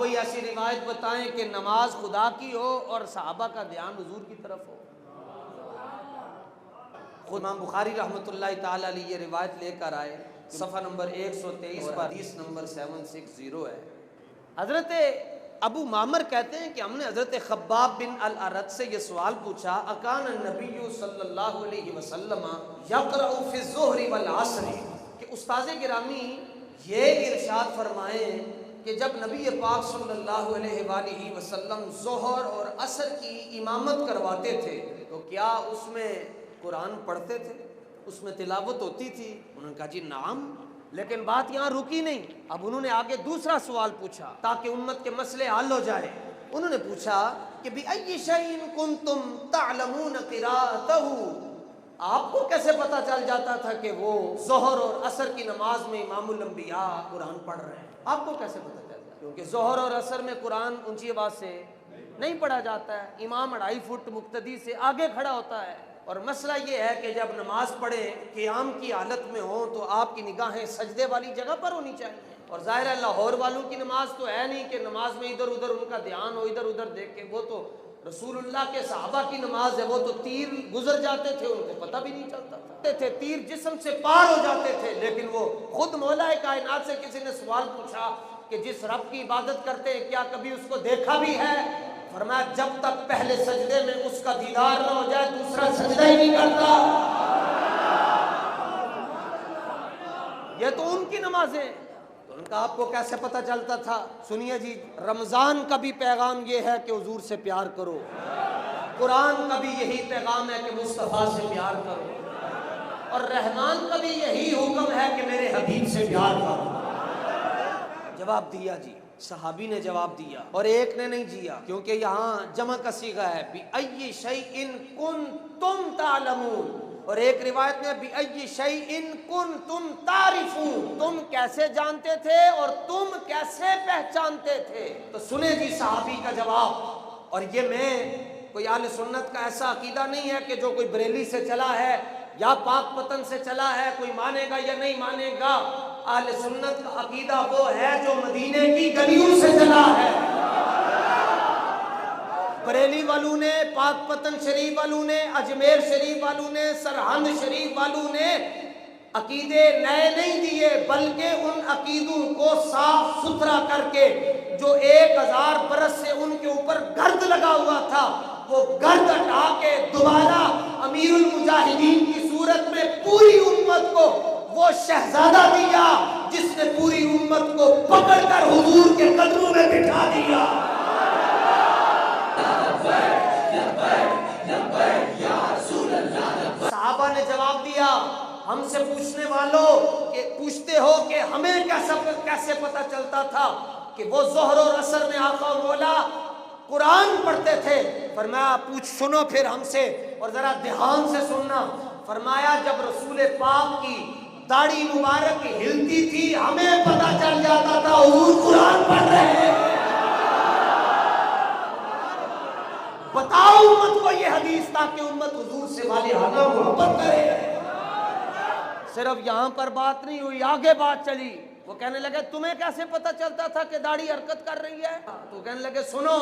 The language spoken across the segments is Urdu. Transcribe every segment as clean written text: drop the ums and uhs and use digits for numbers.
کوئی ایسی روایت بتائیں کہ نماز خدا کی ہو اور صحابہ کا دھیان حضور کی طرف ہو۔ خود امام بخاری رحمۃ اللہ تعالی علیہ یہ روایت لے کر آئے، صفحہ نمبر 123 پر حدیث نمبر 760 ہے۔ حضرت ابو معمر کہتے ہیں کہ ہم نے حضرت خباب بن الارت سے یہ سوال پوچھا، اکان النبی صلی اللہ علیہ وسلم یقرأ فی الظہر والعصر، کہ استاذ گرامی یہ ارشاد فرمائیں کہ جب نبی پاک صلی اللہ علیہ وآلہ وسلم ظہر اور عصر کی امامت کرواتے تھے تو کیا اس میں قرآن پڑھتے تھے، اس میں تلاوت ہوتی تھی؟ انہوں نے کہا جی نعم، لیکن بات یہاں رکی نہیں، اب انہوں نے آگے دوسرا سوال پوچھا تاکہ امت کے مسئلے حل ہو جائے۔ انہوں نے پوچھا کہ بِأَيِّ شَيْءٍ كُنتُمْ تَعْلَمُونَ قِرَاءَتَهُ، آپ کو کیسے پتا چل جاتا تھا کہ وہ ظہر اور عصر کی نماز میں امام الانبیاء قرآن پڑھ رہے ہیں؟ آپ کو کیسے پتا چلتا؟ کیونکہ ظہر اور عصر میں قرآن اونچی آواز سے نہیں پڑھا جاتا ہے، امام 2.5 فٹ مقتدی سے آگے کھڑا ہوتا ہے، اور مسئلہ یہ ہے کہ جب نماز پڑھیں قیام کی حالت میں ہوں تو آپ کی نگاہیں سجدے والی جگہ پر ہونی چاہیے، اور ظاہر ہے لاہور والوں کی نماز تو ہے نہیں کہ نماز میں ادھر ادھر ان کا دھیان ہو، ادھر ادھر دیکھ کے، وہ تو رسول اللہ کے صحابہ کی نماز ہے، وہ تو تیر گزر جاتے تھے ان کو پتہ بھی نہیں چلتا تھا، تیر جسم سے پار ہو جاتے تھے، لیکن وہ خود مولا کائنات سے کسی نے سوال پوچھا کہ جس رب کی عبادت کرتے ہیں کیا کبھی اس کو دیکھا بھی ہے؟ فرمایا جب تک پہلے سجدے میں اس کا دیدار نہ ہو جائے دوسرا سجدہ ہی نہیں کرتا۔ یہ تو ان کی نمازیں، تو ان کا آپ کو کیسے پتہ چلتا تھا؟ سنیے جی، رمضان کا بھی پیغام یہ ہے کہ حضور سے پیار کرو، قرآن کا بھی یہی پیغام ہے کہ مصطفیٰ سے پیار کرو، اور رحمان کا بھی یہی حکم ہے کہ میرے حبیب سے پیار کرو۔ جواب دیا جی، صحابی نے جواب دیا، اور ایک نے نہیں دیا، کیونکہ یہاں جمع کا صیغہ ہے، بِأَيِّ شَيْءٍ كُنتُمْ تَعْلَمُونَ، اور ایک روایت میں بِأَيِّ شَيْءٍ كُنتُمْ تَعْرِفُونَ، تم کیسے جانتے تھے اور تم کیسے پہچانتے تھے؟ تو سنیں جی صحابی کا جواب، اور یہ میں کوئی اہل سنت کا ایسا عقیدہ نہیں ہے کہ جو کوئی بریلی سے چلا ہے یا پاک پتن سے چلا ہے کوئی مانے گا یا نہیں مانے گا، اہل سنت کا عقیدہ وہ ہے جو مدینے کی گلیوں سے چلا ہے۔ بریلی والوں نے، پاک پتن شریف والوں نے، اجمیر شریف والوں نے، سرہند شریف والوں نے عقیدے نئے نہیں دیے، بلکہ ان عقیدوں کو صاف ستھرا کر کے جو 1000 برس سے ان کے اوپر گرد لگا ہوا تھا وہ گرد ہٹا کے دوبارہ امیر المجاہدین کی صورت میں پوری امت کو وہ شہزادہ دیا جس نے پوری امت کو پکڑ کر حضور کے قدموں میں بٹھا دیا۔ صحابہ نے جواب دیا، ہم سے پوچھنے والوں کہ پوچھتے ہو کہ ہمیں کیسے پتا چلتا تھا کہ وہ ظہر اور عصر میں آقا مولا قرآن پڑھتے تھے؟ فرمایا سنو پھر ہم سے، اور ذرا دھیان سے سننا۔ فرمایا جب رسول پاک کی داڑھی مبارک ہلتی تھی ہمیں پتا چل جاتا تھا حضور قرآن پڑھ رہے ہیں۔ بتاؤ امت کو یہ حدیث تاکہ امت حضور سے والہانہ محبت کرے۔ صرف یہاں پر بات نہیں ہوئی، آگے بات چلی، وہ کہنے لگے تمہیں کیسے پتا چلتا تھا کہ داڑھی حرکت کر رہی ہے؟ تو کہنے لگے سنو،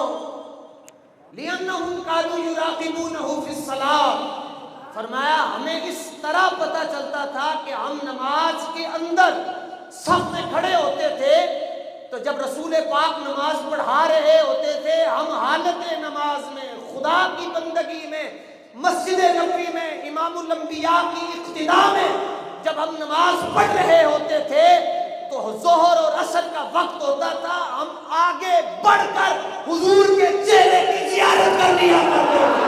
لِأَنَّهُمْ كَانُوا يُرَاقِبُونَهُ فِي الصَّلَاةِ، فرمایا ہمیں اس طرح پتا چلتا تھا کہ ہم نماز کے اندر صف میں کھڑے ہوتے تھے تو جب رسول پاک نماز پڑھا رہے ہوتے تھے ہم حالت نماز میں خدا کی بندگی میں مسجد نبوی میں امام الانبیاء کی اقتداء میں جب ہم نماز پڑھ رہے ہوتے تھے تو ظہر اور عصر کا وقت ہوتا تھا، ہم آگے بڑھ کر حضور کے چہرے کی زیارت کر لیا کرتے تھے۔